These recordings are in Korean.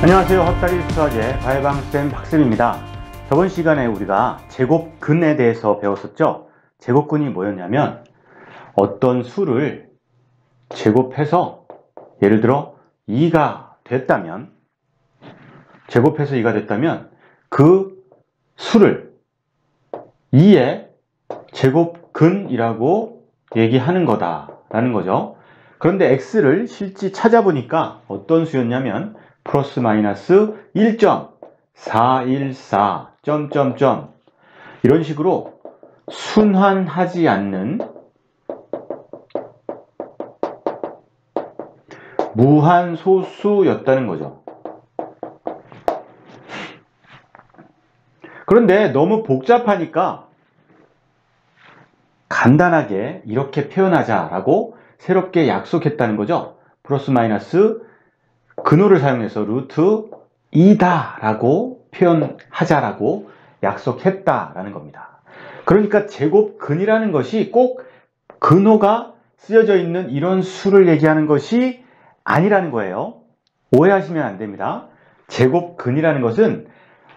안녕하세요. 헛다리 수학의 과외방쌤 박쌤입니다. 저번 시간에 우리가 제곱근에 대해서 배웠었죠. 제곱근이 뭐였냐면 어떤 수를 제곱해서 예를 들어 2가 됐다면 제곱해서 2가 됐다면 그 수를 2의 제곱근이라고 얘기하는 거다라는 거죠. 그런데 x를 실제 찾아보니까 어떤 수였냐면 플러스 마이너스 1.414 점점점 이런 식으로 순환하지 않는 무한소수였다는 거죠. 그런데 너무 복잡하니까 간단하게 이렇게 표현하자라고 새롭게 약속했다는 거죠. 플러스 마이너스 근호를 사용해서 루트 2다 라고 표현하자라고 약속했다라는 겁니다. 그러니까 제곱근이라는 것이 꼭 근호가 쓰여져 있는 이런 수를 얘기하는 것이 아니라는 거예요. 오해하시면 안 됩니다. 제곱근이라는 것은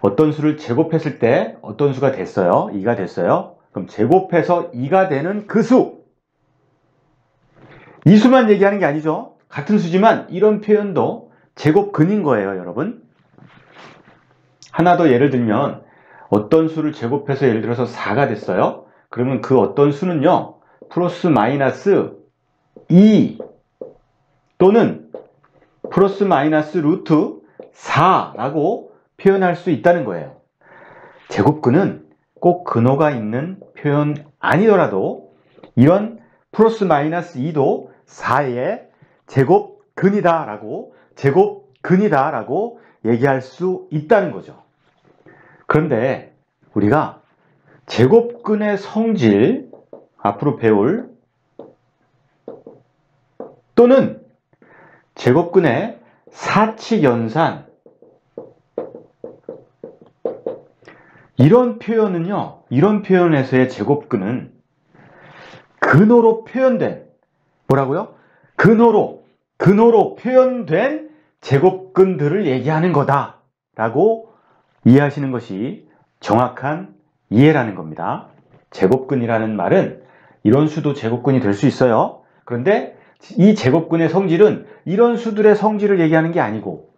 어떤 수를 제곱했을 때 어떤 수가 됐어요? 2가 됐어요. 그럼 제곱해서 2가 되는 그 수, 이 수만 얘기하는 게 아니죠. 같은 수지만 이런 표현도 제곱근인 거예요, 여러분. 하나 더 예를 들면 어떤 수를 제곱해서 예를 들어서 4가 됐어요. 그러면 그 어떤 수는요, 플러스 마이너스 2 또는 플러스 마이너스 루트 4라고 표현할 수 있다는 거예요. 제곱근은 꼭 근호가 있는 표현 아니더라도 이런 플러스 마이너스 2도 4의 제곱근이다 라고 얘기할 수 있다는 거죠. 그런데 우리가 제곱근의 성질, 앞으로 배울, 또는 제곱근의 사칙연산, 이런 표현은요, 이런 표현에서의 제곱근은 근호로 표현된, 뭐라고요? 근호로 표현된 제곱근들을 얘기하는 거다 라고 이해하시는 것이 정확한 이해라는 겁니다. 제곱근이라는 말은 이런 수도 제곱근이 될 수 있어요. 그런데 이 제곱근의 성질은 이런 수들의 성질을 얘기하는 게 아니고,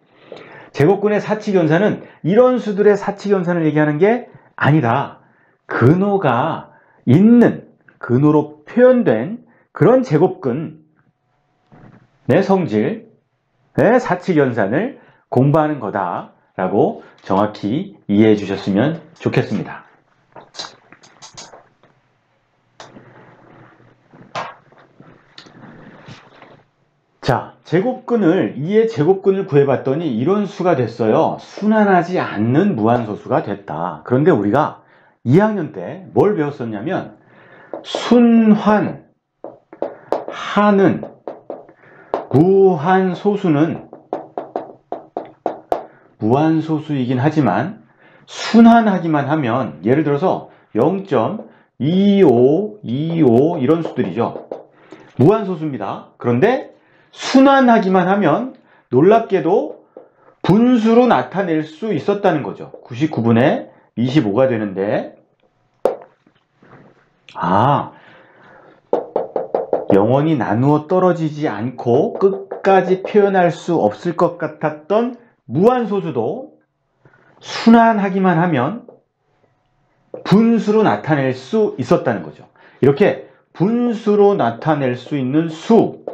제곱근의 사칙연산은 이런 수들의 사칙연산을 얘기하는 게 아니라 근호가 있는, 근호로 표현된 그런 제곱근의 성질의 사칙연산을 공부하는 거다라고 정확히 이해해 주셨으면 좋겠습니다. 자, 제곱근을, 2의 제곱근을 구해봤더니 이런 수가 됐어요. 순환하지 않는 무한소수가 됐다. 그런데 우리가 2학년 때 뭘 배웠었냐면 순환하는 무한소수는 무한소수이긴 하지만 순환하기만 하면, 예를 들어서 0.2525 이런 수들이죠. 무한소수입니다. 그런데 순환하기만 하면 놀랍게도 분수로 나타낼 수 있었다는 거죠. 99분의 25가 되는데, 영원히 나누어 떨어지지 않고 끝까지 표현할 수 없을 것 같았던 무한소수도 순환하기만 하면 분수로 나타낼 수 있었다는 거죠. 이렇게 분수로 나타낼 수 있는 수를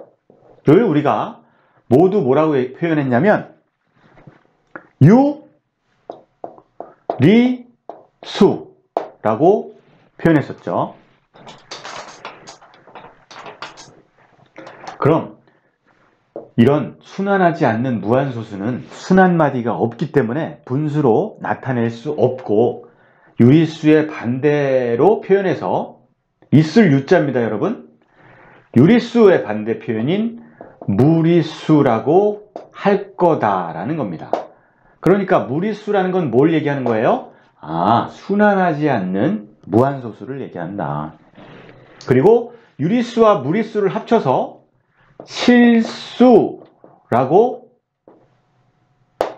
우리가 모두 뭐라고 표현했냐면 유리수라고 표현했었죠. 그럼 이런 순환하지 않는 무한소수는 순환마디가 없기 때문에 분수로 나타낼 수 없고, 유리수의 반대로 표현해서 있을 유자입니다, 여러분. 유리수의 반대 표현인 무리수라고 할 거다라는 겁니다. 그러니까 무리수라는 건 뭘 얘기하는 거예요? 순환하지 않는 무한소수를 얘기한다. 그리고 유리수와 무리수를 합쳐서 실수라고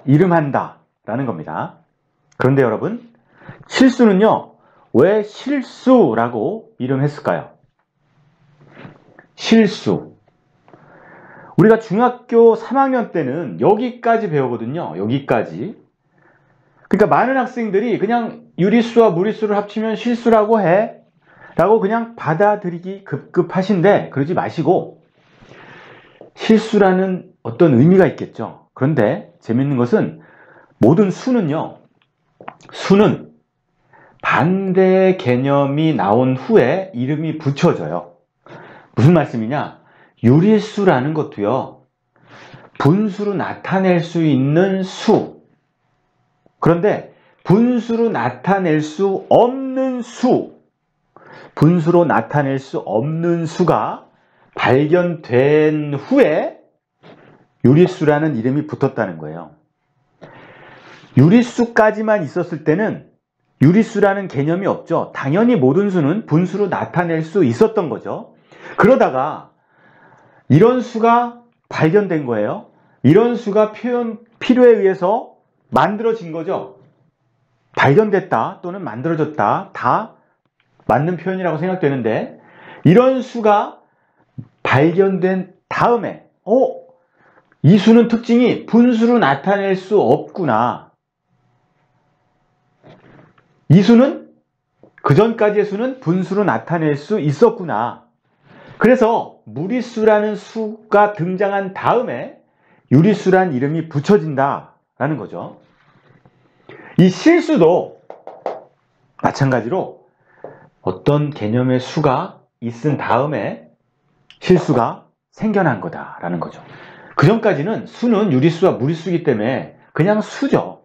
이름한다 라는 겁니다. 그런데 여러분, 실수는요, 왜 실수라고 이름했을까요? 실수. 우리가 중학교 3학년 때는 여기까지 배우거든요. 여기까지. 그러니까 많은 학생들이 그냥 유리수와 무리수를 합치면 실수라고 해 라고 그냥 받아들이기 급급하신데, 그러지 마시고 실수라는 어떤 의미가 있겠죠. 그런데 재밌는 것은 모든 수는요, 수는 반대 개념이 나온 후에 이름이 붙여져요. 무슨 말씀이냐? 유리수라는 것도요, 분수로 나타낼 수 있는 수. 그런데 분수로 나타낼 수 없는 수, 분수로 나타낼 수 없는 수가 발견된 후에 유리수라는 이름이 붙었다는 거예요. 유리수까지만 있었을 때는 유리수라는 개념이 없죠. 당연히 모든 수는 분수로 나타낼 수 있었던 거죠. 그러다가 이런 수가 발견된 거예요. 이런 수가 필요에 의해서 만들어진 거죠. 발견됐다 또는 만들어졌다, 다 맞는 표현이라고 생각되는데, 이런 수가 발견된 다음에 이 수는 특징이 분수로 나타낼 수 없구나. 이 수는 그전까지의 수는 분수로 나타낼 수 있었구나. 그래서 무리수라는 수가 등장한 다음에 유리수란 이름이 붙여진다라는 거죠. 이 실수도 마찬가지로 어떤 개념의 수가 있은 다음에 실수가 생겨난 거다라는 거죠. 그전까지는 수는 유리수와 무리수이기 때문에 그냥 수죠.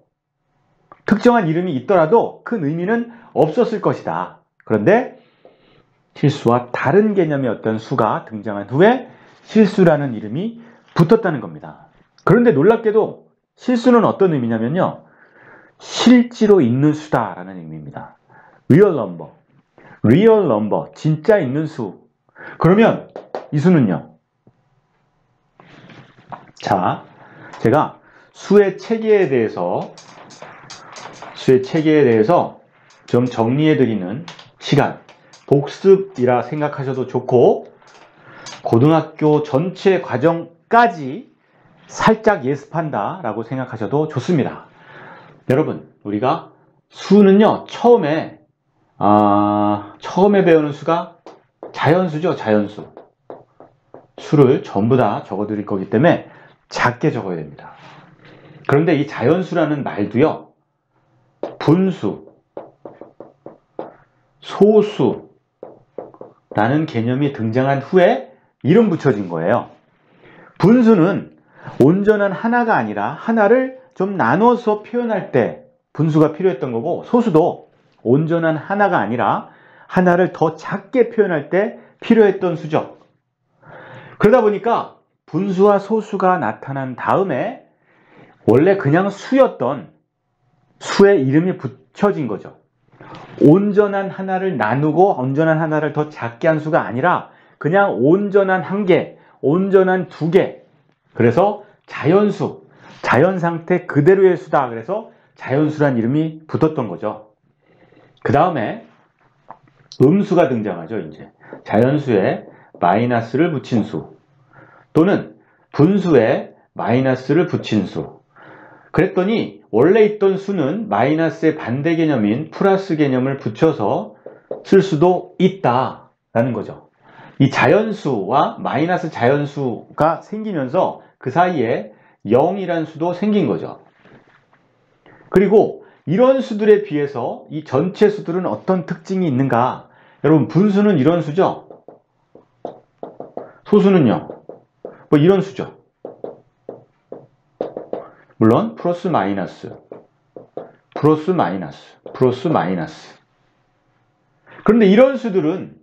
특정한 이름이 있더라도 큰 의미는 없었을 것이다. 그런데 실수와 다른 개념의 어떤 수가 등장한 후에 실수라는 이름이 붙었다는 겁니다. 그런데 놀랍게도 실수는 어떤 의미냐면요, 실제로 있는 수다라는 의미입니다. real number, real number, 진짜 있는 수. 그러면 이 수는요, 자, 제가 수의 체계에 대해서 좀 정리해드리는 시간, 복습이라 생각하셔도 좋고, 고등학교 전체 과정까지 살짝 예습한다 라고 생각하셔도 좋습니다. 여러분, 우리가 수는요, 처음에 배우는 수가 자연수죠. 자연수. 수를 전부 다 적어드릴 거기 때문에 작게 적어야 됩니다. 그런데 이 자연수라는 말도요, 분수, 소수라는 개념이 등장한 후에 이름 붙여진 거예요. 분수는 온전한 하나가 아니라 하나를 좀 나눠서 표현할 때 분수가 필요했던 거고, 소수도 온전한 하나가 아니라 하나를 더 작게 표현할 때 필요했던 수죠. 그러다 보니까 분수와 소수가 나타난 다음에 원래 그냥 수였던 수의 이름이 붙여진 거죠. 온전한 하나를 나누고 온전한 하나를 더 작게 한 수가 아니라 그냥 온전한 한 개, 온전한 두 개. 그래서 자연수, 자연 상태 그대로의 수다. 그래서 자연수란 이름이 붙었던 거죠. 그 다음에 음수가 등장하죠. 이제 자연수에 마이너스를 붙인 수, 또는 분수에 마이너스를 붙인 수. 그랬더니 원래 있던 수는 마이너스의 반대 개념인 플러스 개념을 붙여서 쓸 수도 있다라는 거죠. 이 자연수와 마이너스 자연수가 생기면서 그 사이에 0이라는 수도 생긴 거죠. 그리고 이런 수들에 비해서 이 전체 수들은 어떤 특징이 있는가? 여러분, 분수는 이런 수죠. 소수는요, 뭐 이런 수죠. 물론 플러스 마이너스, 플러스 마이너스, 플러스 마이너스. 그런데 이런 수들은,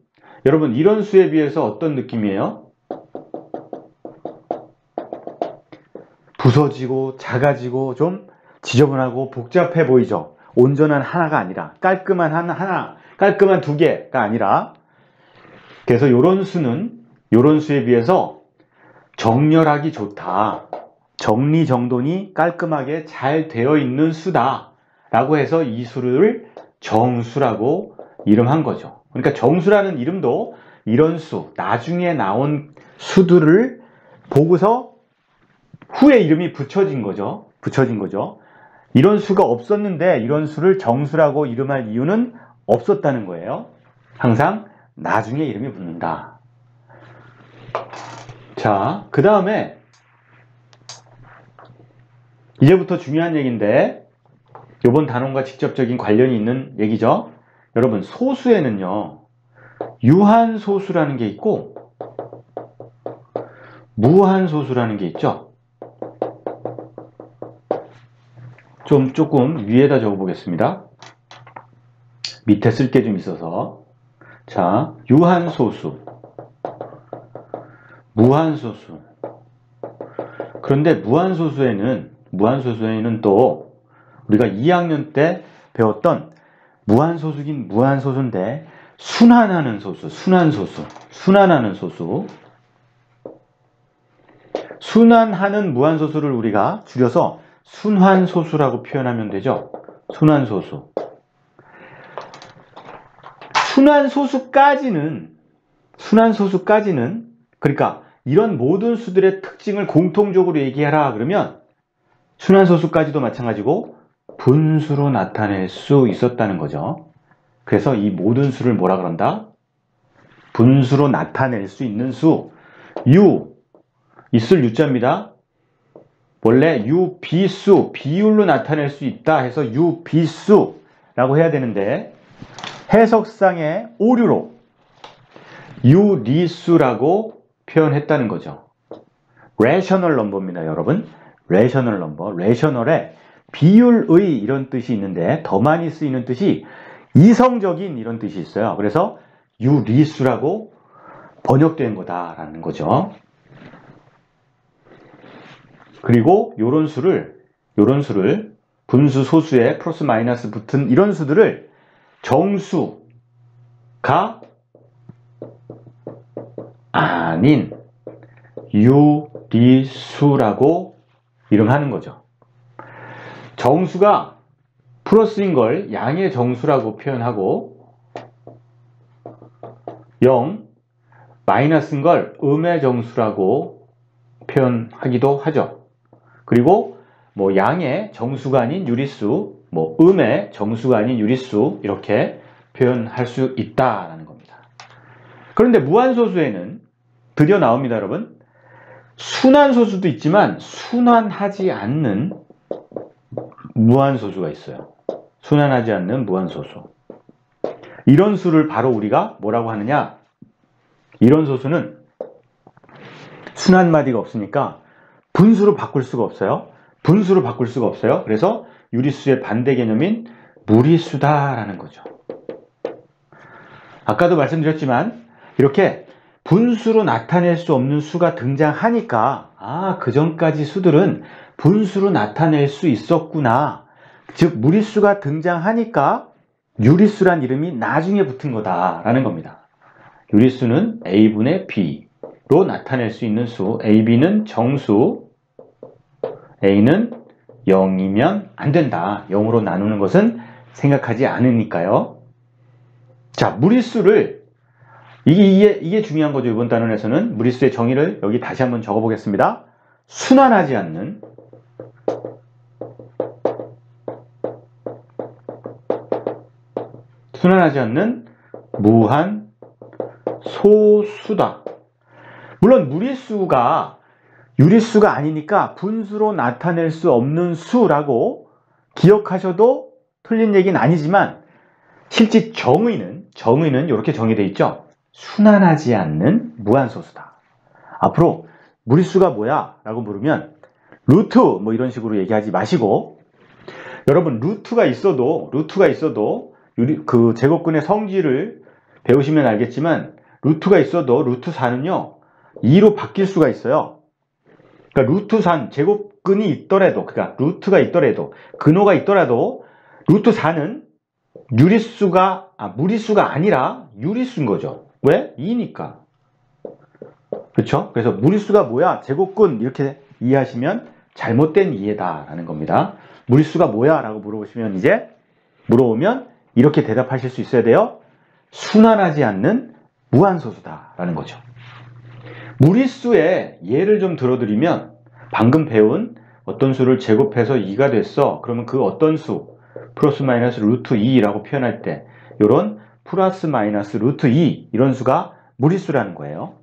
여러분, 이런 수에 비해서 어떤 느낌이에요? 부서지고 작아지고 좀 지저분하고 복잡해 보이죠. 온전한 하나가 아니라, 깔끔한 하나, 깔끔한 두 개가 아니라. 그래서 이런 수는 이런 수에 비해서 정렬하기 좋다, 정리정돈이 깔끔하게 잘 되어 있는 수다 라고 해서 이 수를 정수라고 이름한 거죠. 그러니까 정수라는 이름도 이런 수, 나중에 나온 수들을 보고서 후에 이름이 붙여진 거죠. 이런 수가 없었는데 이런 수를 정수라고 이름할 이유는 없었다는 거예요. 항상 나중에 이름이 붙는다. 자, 그 다음에 이제부터 중요한 얘기인데 이번 단원과 직접적인 관련이 있는 얘기죠. 여러분, 소수에는요 유한소수라는 게 있고 무한소수라는 게 있죠. 조금 위에다 적어 보겠습니다. 밑에 쓸 게 좀 있어서. 자, 유한소수, 무한소수. 그런데 무한소수에는 또 우리가 2학년 때 배웠던 무한소수긴 무한소수인데 순환하는 소수, 순환하는 소수. 순환하는 무한소수를 우리가 줄여서 순환소수라고 표현하면 되죠. 순환소수. 순환소수까지는 그러니까 이런 모든 수들의 특징을 공통적으로 얘기하라 그러면 순환소수까지도 마찬가지고 분수로 나타낼 수 있었다는 거죠. 그래서 이 모든 수를 뭐라 그런다? 분수로 나타낼 수 있는 수. 있을 유자입니다. 원래 유비수, 비율로 나타낼 수 있다 해서 유비수라고 해야 되는데 해석상의 오류로 유리수라고 표현했다는 거죠. 레셔널 넘버입니다, 여러분. 레셔널 넘버. 레셔널에 비율의 이런 뜻이 있는데 더 많이 쓰이는 뜻이 이성적인 이런 뜻이 있어요. 그래서 유리수라고 번역된 거다라는 거죠. 그리고 요런 수를 분수 소수에 플러스 마이너스 붙은 이런 수들을 정수가 아닌 유리수라고 이름하는 거죠. 정수가 플러스인 걸 양의 정수라고 표현하고 0, 마이너스인 걸 음의 정수라고 표현하기도 하죠. 그리고 뭐 양의 정수가 아닌 유리수, 뭐 음의 정수가 아닌 유리수 이렇게 표현할 수 있다라는 겁니다. 그런데 무한소수에는 드디어 나옵니다, 여러분. 순환소수도 있지만 순환하지 않는 무한소수가 있어요. 순환하지 않는 무한소수. 이런 수를 바로 우리가 뭐라고 하느냐? 이런 소수는 순환마디가 없으니까 분수로 바꿀 수가 없어요. 그래서 유리수의 반대 개념인 무리수다라는 거죠. 아까도 말씀드렸지만 이렇게 분수로 나타낼 수 없는 수가 등장하니까 그 전까지 수들은 분수로 나타낼 수 있었구나. 즉 무리수가 등장하니까 유리수란 이름이 나중에 붙은 거다라는 겁니다. 유리수는 A분의 B로 나타낼 수 있는 수. A, B는 정수. A는 0이면 안 된다. 0으로 나누는 것은 생각하지 않으니까요. 자, 무리수를 이게 중요한 거죠. 이번 단원에서는 무리수의 정의를 여기 다시 한번 적어 보겠습니다. 순환하지 않는 무한 소수다. 물론 무리수가 유리수가 아니니까 분수로 나타낼 수 없는 수라고 기억하셔도 틀린 얘기는 아니지만 실제 정의는 이렇게 정의되어 있죠. 순환하지 않는 무한소수다. 앞으로 무리수가 뭐야? 라고 물으면 루트 뭐 이런 식으로 얘기하지 마시고 여러분 루트가 있어도 그 제곱근의 성질을 배우시면 알겠지만 루트가 있어도 루트 4는요 2로 바뀔 수가 있어요. 그러니까 루트 4 제곱근이 있더라도 그러니까 루트가 있더라도 근호가 있더라도 루트 4는 무리수가 아니라 유리수인 거죠. 왜? 2니까. 그렇죠? 그래서 무리수가 뭐야? 제곱근 이렇게 이해하시면 잘못된 이해다라는 겁니다. 무리수가 뭐야? 라고 물어보면 이렇게 대답하실 수 있어야 돼요. 순환하지 않는 무한소수다라는 거죠. 무리수의 예를 좀 들어드리면 방금 배운 어떤 수를 제곱해서 2가 됐어. 그러면 그 어떤 수 플러스 마이너스 루트 2라고 표현할 때 이런 플러스 마이너스 루트 2 이런 수가 무리수라는 거예요.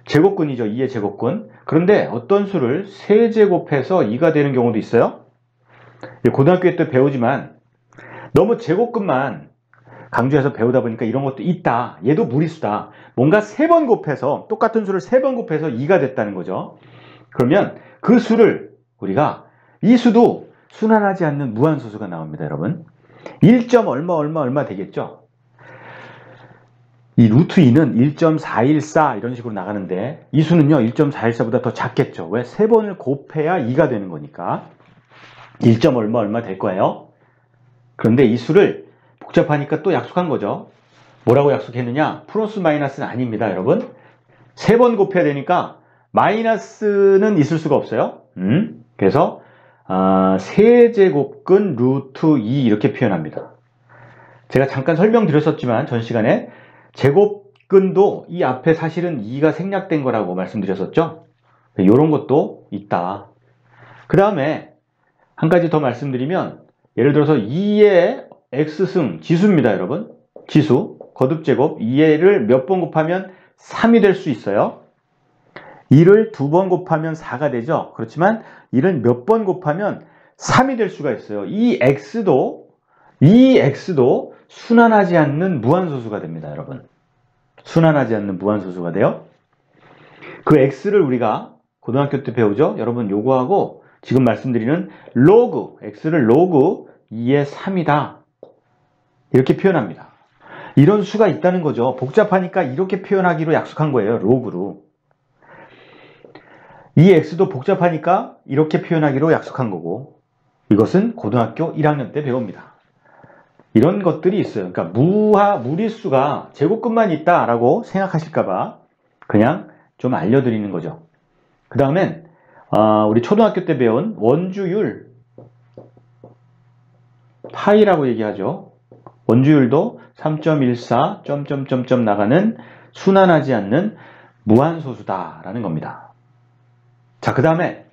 제곱근이죠. 2의 제곱근. 그런데 어떤 수를 세제곱해서 2가 되는 경우도 있어요. 고등학교 때 배우지만 너무 제곱근만 강조해서 배우다 보니까 이런 것도 있다. 얘도 무리수다. 뭔가 3번 곱해서 똑같은 수를 3번 곱해서 2가 됐다는 거죠. 그러면 그 수를 우리가 이 수도 순환하지 않는 무한소수가 나옵니다. 여러분 1점 얼마 되겠죠. 이 루트 2는 1.414 이런 식으로 나가는데 이 수는요 1.414보다 더 작겠죠. 왜? 3번을 곱해야 2가 되는 거니까 1점 얼마 될 거예요. 그런데 이 수를 복잡하니까 또 약속한 거죠. 뭐라고 약속했느냐? 플러스 마이너스는 아닙니다. 여러분 3번 곱해야 되니까 마이너스는 있을 수가 없어요. 그래서 세제곱근 루트 2 이렇게 표현합니다. 제가 잠깐 설명드렸었지만 전 시간에 제곱근도 이 앞에 사실은 2가 생략된 거라고 말씀드렸었죠. 이런 것도 있다. 그 다음에 한 가지 더 말씀드리면 예를 들어서 2의 x승 지수입니다. 여러분 지수 거듭제곱 2를 몇 번 곱하면 3이 될 수 있어요. 2를 2번 곱하면 4가 되죠. 그렇지만 2를 몇 번 곱하면 3이 될 수가 있어요. 이 x도 순환하지 않는 무한소수가 됩니다. 여러분 순환하지 않는 무한소수가 돼요. 그 x를 우리가 고등학교 때 배우죠. 여러분 요거하고 지금 말씀드리는 로그 x를 로그 2의 3이다 이렇게 표현합니다. 이런 수가 있다는 거죠. 복잡하니까 이렇게 표현하기로 약속한 거예요. 로그로. 이 x도 복잡하니까 이렇게 표현하기로 약속한 거고 이것은 고등학교 1학년 때 배웁니다. 이런 것들이 있어요. 그러니까 무리수가 제곱근만 있다라고 생각하실까봐 그냥 좀 알려드리는 거죠. 그 다음엔 우리 초등학교 때 배운 원주율 파이라고 얘기하죠. 원주율도 3.14 점점점점 나가는 순환하지 않는 무한소수다라는 겁니다. 자, 그 다음에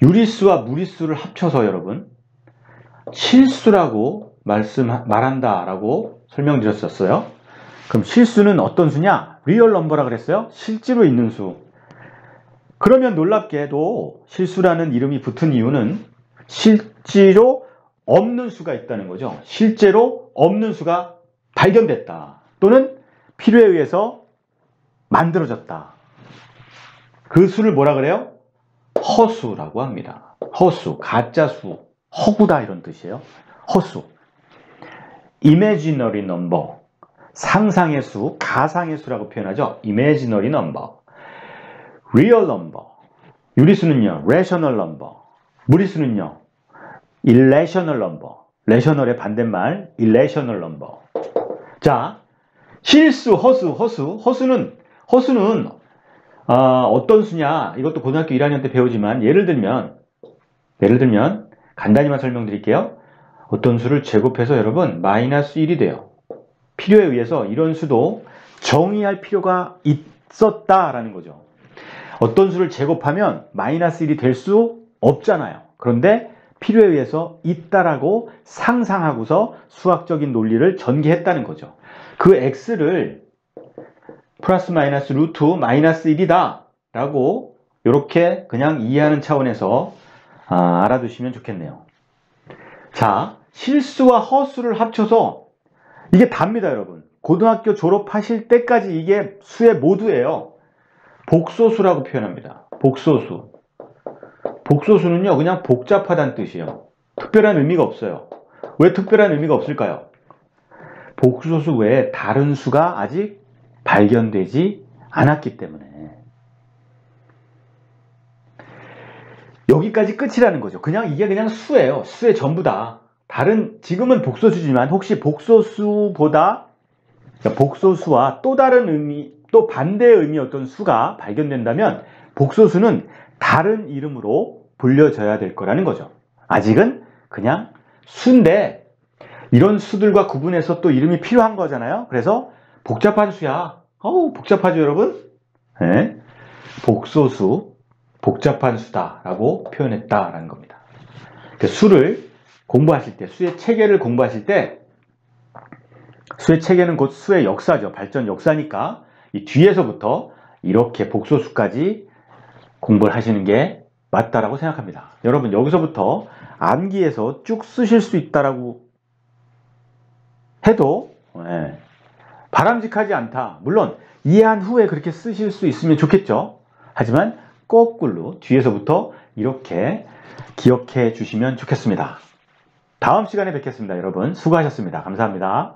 유리수와 무리수를 합쳐서 여러분 실수라고 말한다라고 설명드렸었어요. 그럼 실수는 어떤 수냐? 리얼 넘버라 그랬어요. 실제로 있는 수. 그러면 놀랍게도 실수라는 이름이 붙은 이유는 실제로 없는 수가 있다는 거죠. 실제로 없는 수가 발견됐다. 또는 필요에 의해서 만들어졌다. 그 수를 뭐라 그래요? 허수라고 합니다. 허수, 가짜수, 허구다 이런 뜻이에요. 허수. imaginary number, 상상의 수, 가상의 수라고 표현하죠. imaginary number. real number, 유리수는요. rational number, 무리수는요. irrational number, rational의 반대말 irrational number. 자, 실수, 허수는 어떤 수냐? 이것도 고등학교 1학년 때 배우지만 예를 들면 간단히만 설명드릴게요. 어떤 수를 제곱해서 여러분 마이너스 1이 돼요. 필요에 의해서 이런 수도 정의할 필요가 있었다라는 거죠. 어떤 수를 제곱하면 마이너스 1이 될 수 없잖아요. 그런데 필요에 의해서 있다라고 상상하고서 수학적인 논리를 전개했다는 거죠. 그 x를 플러스 마이너스 루트 마이너스 1이다 라고 이렇게 그냥 이해하는 차원에서 알아두시면 좋겠네요. 자, 실수와 허수를 합쳐서 이게 답니다. 여러분 고등학교 졸업하실 때까지 이게 수의 모두예요. 복소수라고 표현합니다. 복소수. 복소수는요 그냥 복잡하다는 뜻이에요. 특별한 의미가 없어요. 왜 특별한 의미가 없을까요? 복소수 외에 다른 수가 아직 발견되지 않았기 때문에. 여기까지 끝이라는 거죠. 이게 그냥 수예요. 수의 전부다. 지금은 복소수지만 혹시 복소수와 또 다른 의미, 또 반대의 의미 어떤 수가 발견된다면 복소수는 다른 이름으로 불려져야 될 거라는 거죠. 아직은 그냥 수인데 이런 수들과 구분해서 또 이름이 필요한 거잖아요. 그래서 복잡한 수야. 어우, 복잡하죠, 여러분? 네. 복소수, 복잡한 수다라고 표현했다라는 겁니다. 수를 공부하실 때, 수의 체계를 공부하실 때, 수의 체계는 곧 수의 역사죠. 발전 역사니까 이 뒤에서부터 이렇게 복소수까지 공부를 하시는 게 맞다라고 생각합니다. 여러분, 여기서부터 암기해서 쭉 쓰실 수 있다라고 해도 바람직하지 않다. 물론 이해한 후에 그렇게 쓰실 수 있으면 좋겠죠. 하지만 거꾸로 뒤에서부터 이렇게 기억해 주시면 좋겠습니다. 다음 시간에 뵙겠습니다. 여러분 수고하셨습니다. 감사합니다.